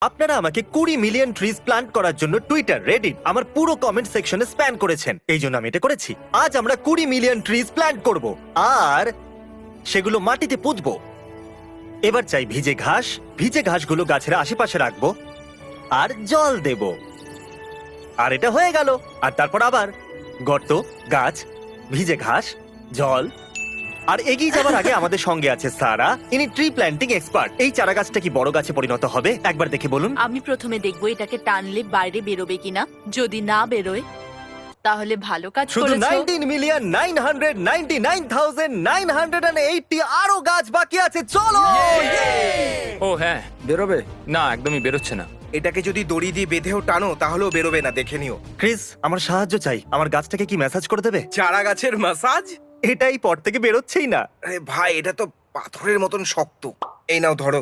আপনারা আমাকে 20 million trees plant করার জন্য টুইটার, রেডিট, আমার পুরো কমেন্ট সেকশনে স্প্যান করেছেন। এই জন্য আমি এটা করেছি। আজ আমরা 20 মিলিয়ন ট্রিজ প্ল্যান্ট করব আর সেগুলো মাটিতে পুঁতবো। এবার চাই ভিজে ঘাস। ভিজে ঘাসগুলো গাছের আশেপাশে রাখবো আর জল দেব। আর এটা হয়ে গেল। আর তারপর আবার গর্ত, গাছ, ভিজে ঘাস, জল। আর এগিয়ে যাবার আগে আমাদের সঙ্গে আছে সারা, ইনি ট্রি প্ল্যান্টিং এক্সপার্ট। এই চারা গাছটা কি বড় গাছে পরিণত হবে একবার দেখে বলুন। আমি প্রথমে দেখবো এটাকে টানলে বাইরে বেরোবে কিনা। যদি না বেরোয় তাহলে ভালো কাজ শুধু করেছো। 19,999,980 আরো গাছ বাকি আছে। চলো। ও হ্যাঁ, বেরোবে? না একদমই বেরোচ্ছে না। এটাকে যদি দড়ি দিয়ে বেঁধেও টানো তাহলেও বেরোবে না, দেখে নিও। ক্রিস, আমার সাহায্য চাই। আমার গাছটাকে কি ম্যাসাজ করে দেবে? চারা গাছের মাসাজ? এটাই পর থেকে বেরোচ্ছেই না। আরে ভাই, এটা তো পাথরের মতন শক্ত। এই নাও ধরো।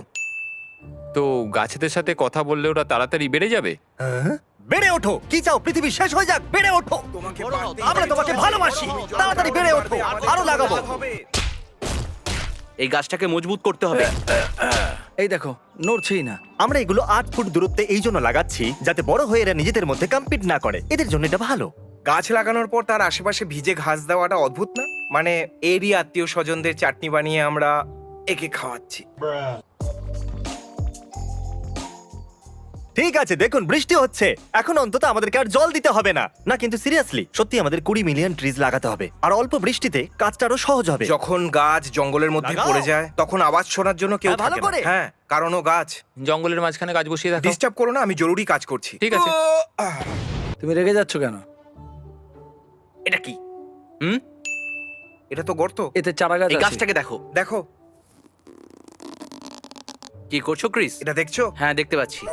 তো গাছেদের সাথে কথা বললে ওরা তাড়াতাড়ি বেড়ে যাবে? হ্যাঁ? বেড়ে ওঠো। কি চাও পৃথিবী শেষ হয়ে যাক? বেড়ে ওঠো। তোমাকে আমরা তোমাকে ভালোবাসি। তাড়াতাড়ি বেড়ে ওঠো। আরো লাগাবো। এই গাছটাকে মজবুত করতে হবে। এই দেখো, নড়ছেই না। আমরা এগুলো 8 ফুট দূরত্বে এই জন্য লাগাচ্ছি যাতে বড় হয়ে এরা নিজেদের মধ্যে কম্পিট না করে। এদের জন্য এটা ভালো। গাছ লাগানোর পর তার আশেপাশে ভিজে ঘাস দেওয়াটা অদ্ভুত না? মানে এরই আত্মীয় স্বজনদের চাটনি বানিয়ে আমরা একে খাওয়াচ্ছি। ঠিক আছে, দেখুন বৃষ্টি হচ্ছে। এখন অন্তত আমাদেরকে আর জল দিতে হবে না। না কিন্তু সিরিয়াসলি, সত্যি আমাদের 20 মিলিয়ন ট্রিজ লাগাতে হবে। আর অল্প বৃষ্টিতে কাজটা আরো সহজ হবে। যখন গাছ জঙ্গলের মধ্যে লাগাও। পড়ে যায় তখন আওয়াজ শোনার জন্য কেউ হ্যাঁ, ভালো থাকে না। করে। হ্যাঁ, কারণ ও গাছ। জঙ্গলের মাঝখানে গাছ বসিয়ে রাখো। ডিস্টার্ব করো না, আমি জরুরি কাজ করছি। ঠিক আছে। আহ, তুমি রেগে যাচ্ছ কেন? এটা কি? হুম? এটা তো গর্ত। এতে চারা গাছ এই আছে। গাছটাকে দেখো। দেখো, কি করছো ক্রিস? এটা দেখছো? হ্যাঁ, দেখতে পাচ্ছি।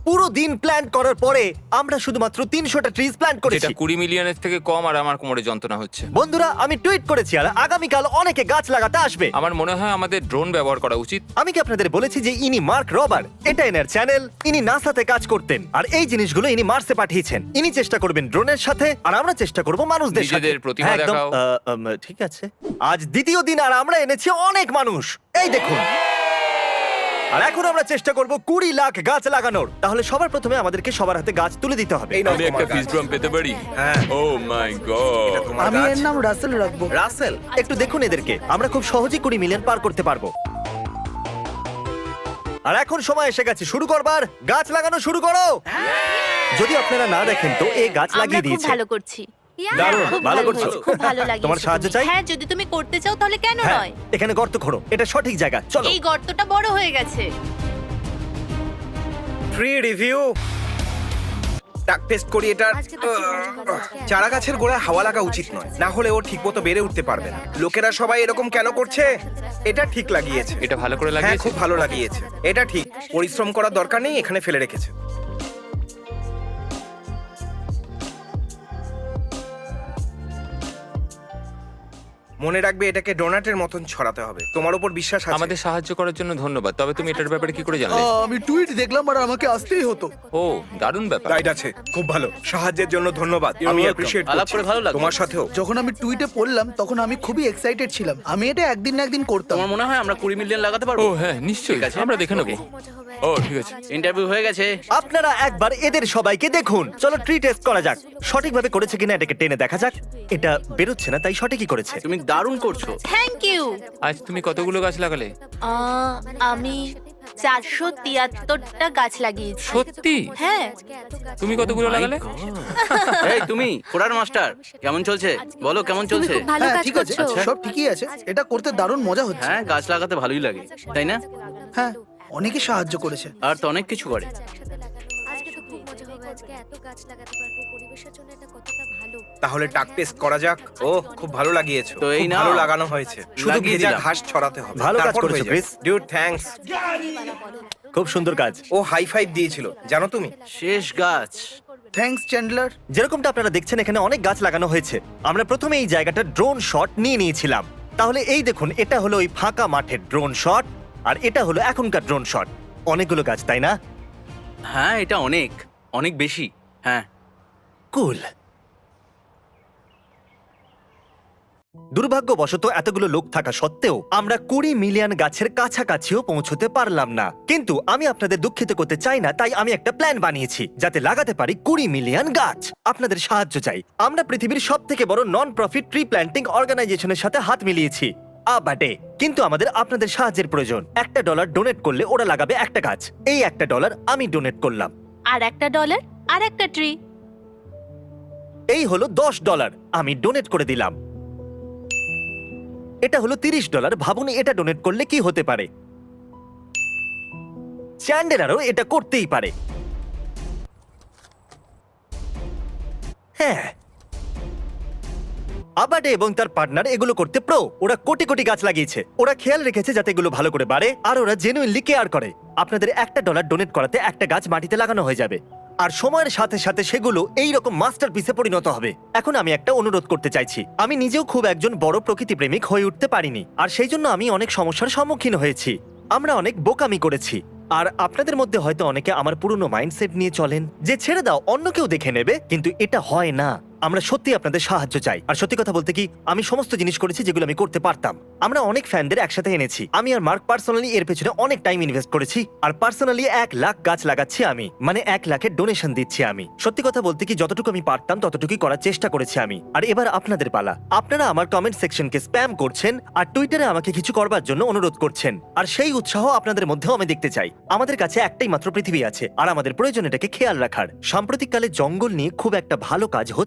পুরো দিন প্ল্যান করার পরে আমরা শুধুমাত্র 300টা ট্রিজ প্ল্যান যেটা করেছি। 20 মিলিয়নের থেকে কম, আর আমার কোমরে যন্ত্রণা হচ্ছে। বন্ধুরা, আমি টুইট করেছি আর আগামীকাল অনেকে গাছ লাগাতে আসবে। আমার মনে হয় আমাদের ড্রোন ব্যবহার করা উচিত। আমি কি আপনাদের বলেছি যে ইনি মার্ক রবার? এটা এনার চ্যানেল। ইনি নাসাতে কাজ করতেন আর এই জিনিসগুলো ইনি মার্সে পাঠিয়েছেন। ইনি চেষ্টা করবেন ড্রোনের সাথে আর আমরা চেষ্টা করব মানুষদের সাথে। নিজেদের প্রতিভা হ্যাঁ, একদম। দেখাও। ঠিক আছে। আজ দ্বিতীয় দিন আর আমরা এনেছি অনেক মানুষ। এই দেখুন। আর এখন আমরা চেষ্টা করব 20 লাখ গাছ লাগানোর। তাহলে সবার প্রথমে আমাদেরকে সবার হাতে গাছ তুলে দিতে হবে। এই নাও আমি তোমার একটা গাছ। ফিশ ড্রাম পেতে পারি? হ্যাঁ, ও মাই গড। এটা তোমার আমি গাছ। এর নাম রাসেল রাখবো। রাসেল। একটু দেখুন এদেরকে। আমরা খুব সহজেই 20 মিলিয়ন পার করতে পারবো। আর এখন সময় এসে গেছে শুরু করবার। গাছ লাগানো শুরু করো। যদি আপনারা না দেখেন তো এই গাছ আমরা লাগিয়ে খুব দিয়েছে। ভালো করছি। দারুণ, খুব ভালো করছো। হয়েছে, খুব ভালো লাগিয়েছে। তোমার সাহায্য চাই? হ্যাঁ, যদি তুমি করতে চাও তাহলে কেন হ্যাঁ, নয়। এখানে গর্ত খোঁড়ো। এটা সঠিক জায়গা। চলো। এই গর্তটা বড় হয়ে গেছে। Tree review. টাক পেস্ট করি এটা। চারা গাছের গোড়ায় হাওয়া লাগা উচিত নয়, না হলে ও ঠিকমতো বেড়ে উঠতে পারবে না। লোকেরা সবাই এরকম কেন করছে? এটা ঠিক লাগিয়েছে। এটা ভালো করে হ্যাঁ, লাগিয়েছে। খুব ভালো লাগিয়েছে। এটা ঠিক। পরিশ্রম করার দরকার নেই, এখানে ফেলে রেখেছে। মনে রাখবে, এটাকে ডোনাটের মতন ছড়াতে হবে। তোমার উপর বিশ্বাস আছে। আমাদের সাহায্য করার জন্য ধন্যবাদ। তবে তুমি এটার ব্যাপারে কি করে জানলে? আমি টুইট দেখলাম আর আমাকে আসতেই হতো। ও, দারুণ ব্যাপার। রাইট আছে। খুব ভালো। সাহায্যের জন্য ধন্যবাদ। আমি welcome. অ্যাপ্রিশিয়েট আলাপ করছি। করে ভালো লাগলো। তোমার সাথেও। যখন আমি টুইটে পড়লাম তখন আমি খুবই এক্সাইটেড ছিলাম। আমি এটা একদিন না একদিন করতাম। তোমার মনে হয় আমরা 20 মিলিয়ন লাগাতে ও পারবো? হ্যাঁ, নিশ্চয়ই। ঠিক আছে। আমরা দেখে নেবো। Okay. ও ঠিক আছে। ইন্টারভিউ হয়ে গেছে। আপনারা একবার এদের সবাইকে দেখুন। চলো ট্রি টেস্ট করা যাক। সঠিকভাবে করেছে কিনা এটাকে টেনে দেখা যাক। এটা বেরোচ্ছে না, তাই সঠিকই করেছে। তুমি দারুণ করছো। Thank you. আজ তুমি কতগুলো গাছ লাগালে? আমি 473টা গাছ লাগিয়েছি। সত্যি? হ্যাঁ। তুমি কতগুলো লাগালে? এই তুমি কোরার মাস্টার, কেমন চলছে? বলো কেমন চলছে? ভালো হ্যাঁ, কাজ ঠিক আছে, করছো। সব ঠিকই আছে। এটা করতে দারুণ মজা হচ্ছে। হ্যাঁ, গাছ লাগাতে ভালোই লাগে, তাই না? হ্যাঁ, অনেকে সাহায্য করেছে। আর তো অনেক কিছু করে। আজকে তো খুব মজা হবে। আজকে এত গাছ লাগাতে পারবো, পরিবেশের জন্য এটা কতটা ভালো। তাহলে টাক পেস্ট করা যাক। ও, খুব ভালো লাগিয়েছো। তো এই খুব নাও। ভালো লাগানো হয়েছে। শুধু লাগিয়ে ভেজা দিলাম। ঘাস ছড়াতে হবে। ভালো কাজ তারপর করেছো, হয়ে যাবে। ক্রিস। ডিউড, থ্যাঙ্কস। খুব সুন্দর কাজ। ও হাই ফাইভ দিয়েছিল, জানো তুমি? শেষ গাছ। Thanks Chandler. যেরকমটা আপনারা দেখছেন এখানে অনেক গাছ লাগানো হয়েছে। আমরা প্রথমে এই জায়গাটা ড্রোন শট নিয়ে নিয়েছিলাম। তাহলে এই দেখুন, এটা হলো ওই ফাঁকা মাঠের ড্রোন শট আর এটা হলো এখনকার ড্রোন শট। অনেকগুলো গাছ, তাই না? হ্যাঁ, এটা অনেক অনেক বেশি। হ্যাঁ। কুল। দুর্ভাগ্যবশত এতগুলো লোক থাকা সত্ত্বেও আমরা 20 মিলিয়ন গাছের কাছাকাছিও পৌঁছতে পারলাম না। কিন্তু আমি আপনাদের দুঃখিত করতে চাই না, তাই আমি একটা প্ল্যান বানিয়েছি যাতে লাগাতে পারি 20 মিলিয়ন গাছ। আপনাদের সাহায্য চাই। আমরা পৃথিবীর সবথেকে বড় নন প্রফিট ট্রি প্ল্যান্টিং অর্গানাইজেশনের সাথে হাত মিলিয়েছি আবাডে। কিন্তু আমাদের আপনাদের সাহায্যের প্রয়োজন। $1 ডোনেট করলে ওরা লাগাবে একটা গাছ। এই $1 আমি ডোনেট করলাম। আর $1 আর একটা ট্রি। এই হলো $10 আমি ডোনেট করে দিলাম। এটা হলো $30। ভাবুন এটা ডোনেট করলে কি হতে পারে। চ্যান্ডেলারও এটা করতেই পারে। হ্যাঁ, আবাডে এবং তার পার্টনার এগুলো করতে প্রো। ওরা কোটি কোটি গাছ লাগিয়েছে। ওরা খেয়াল রেখেছে যাতে এগুলো ভালো করে বাড়ে, আর ওরা জেনুইনলি কেয়ার করে। আপনাদের $1 ডোনেট করাতে একটা গাছ মাটিতে লাগানো হয়ে যাবে, আর সময়ের সাথে সাথে সেগুলো এই রকম মাস্টারপিসে পরিণত হবে। এখন আমি একটা অনুরোধ করতে চাইছি। আমি নিজেও খুব একজন বড় প্রকৃতি প্রেমিক হয়ে উঠতে পারিনি, আর সেই জন্য আমি অনেক সমস্যার সম্মুখীন হয়েছি। আমরা অনেক বোকামি করেছি। আর আপনাদের মধ্যে হয়তো অনেকে আমার পুরনো মাইন্ডসেট নিয়ে চলেন যে ছেড়ে দাও, অন্য কেউ দেখে নেবে, কিন্তু এটা হয় না। আমরা সত্যি আপনাদের সাহায্য চাই। আর সত্যি কথা বলতে কি, আমি সমস্ত জিনিস করেছি যেগুলো আমি করতে পারতাম। আমরা অনেক ফ্যানদের একসাথে এনেছি। আমি আর মার্ক পার্সোনালি এর পেছনে অনেক টাইম ইনভেস্ট করেছি, আর পার্সোনালি 1 লাখ গাছ লাগাচ্ছি আমি, মানে 1 লাখের ডোনেশন দিচ্ছি আমি। সত্যি কথা বলতে কি, যতটুকু আমি পারতাম ততটুকুই করার চেষ্টা করেছি আমি। আর এবার আপনাদের পালা। আপনারা আমার কমেন্ট সেকশনকে স্প্যাম করছেন আর টুইটারে আমাকে কিছু করবার জন্য অনুরোধ করছেন, আর সেই উৎসাহ আপনাদের মধ্যেও আমি দেখতে চাই। আমাদের কাছে একটাই মাত্র পৃথিবী আছে, আর আমাদের প্রয়োজন এটাকে খেয়াল রাখার। সাম্প্রতিককালে জঙ্গল নিয়ে খুব একটা ভালো কাজ হচ্ছে